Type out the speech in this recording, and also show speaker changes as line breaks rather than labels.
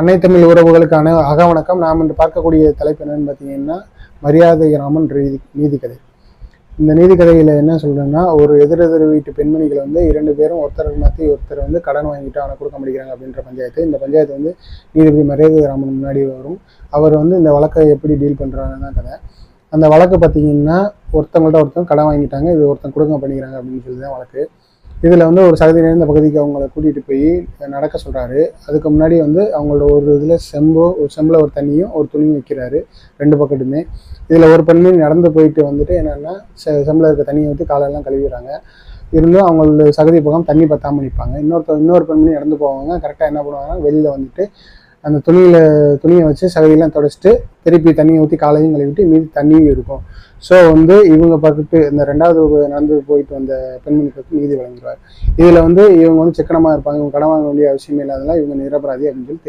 அன்னை தமிழ் உறவுகளுக்கான அகவணக்கம். நாம் இன்று பார்க்கக்கூடிய தலைப்பு என்னன்னு பார்த்தீங்கன்னா, மரியாதை ராமன் நீதிக்கதை. இந்த நீதிக்கதையில் என்ன சொல்றேன்னா, ஒரு எதிரெதிர் வீட்டு பெண்மணிகள் வந்து 2 பேரும் ஒருத்தர் மாற்றி ஒருத்தர் வந்து கடன் வாங்கிட்டு அவனை கொடுக்க முடிக்கிறாங்க அப்படின்ற பஞ்சாயத்து. இந்த பஞ்சாயத்து வந்து நீதிபதி மரியாதை ராமன் முன்னாடி வரும். அவர் வந்து இந்த வழக்கை எப்படி டீல் பண்ணுறாங்கன்னா கதை. அந்த வழக்கு பார்த்தீங்கன்னா, ஒருத்தவங்க கடன் வாங்கிட்டாங்க, இது ஒருத்தன் கொடுக்க பண்ணிக்கிறாங்க அப்படின்னு சொல்லி தான் வழக்கு. இதில் வந்து ஒரு சகதி நிறைந்த பகுதிக்கு அவங்கள கூட்டிகிட்டு போய் நடக்க சொல்கிறாரு. அதுக்கு முன்னாடி வந்து அவங்களோட ஒரு இதில் ஒரு செம்பில் ஒரு தண்ணியும் ஒரு துணியும் வைக்கிறாரு 2 பக்கத்துமே. இதில் ஒரு பெண்மணி நடந்து போயிட்டு வந்துட்டு என்னென்னா செம்பில் இருக்க தண்ணியை ஊற்றி காலெல்லாம் கழுவிடுறாங்க. இருந்தும் அவங்களோட சகதி பக்கம் தண்ணி பத்தாமல் நிற்பாங்க. இன்னொரு பெண்மணி நடந்து போவாங்க. கரெக்டாக என்ன பண்ணுவாங்கன்னா, வெளியில் வந்துட்டு அந்த துணியை வச்சு சகதியெல்லாம் தொடச்சிட்டு திருப்பி தண்ணியை ஊற்றி காலையும் கழுவிட்டு மீதி தண்ணியும் இருக்கும். ஸோ வந்து இவங்க பார்த்துட்டு இந்த 2வது நடந்து போயிட்டு வந்த பெண்மணிக்கு நீதி வழங்கிடுவார். இதில் வந்து இவங்க வந்து சிக்கனமாக இருப்பாங்க, இவங்க கடன் வாங்க வேண்டிய அவசியமே இல்லாதனால இவங்க நிரபராதி அப்படின்னு சொல்லி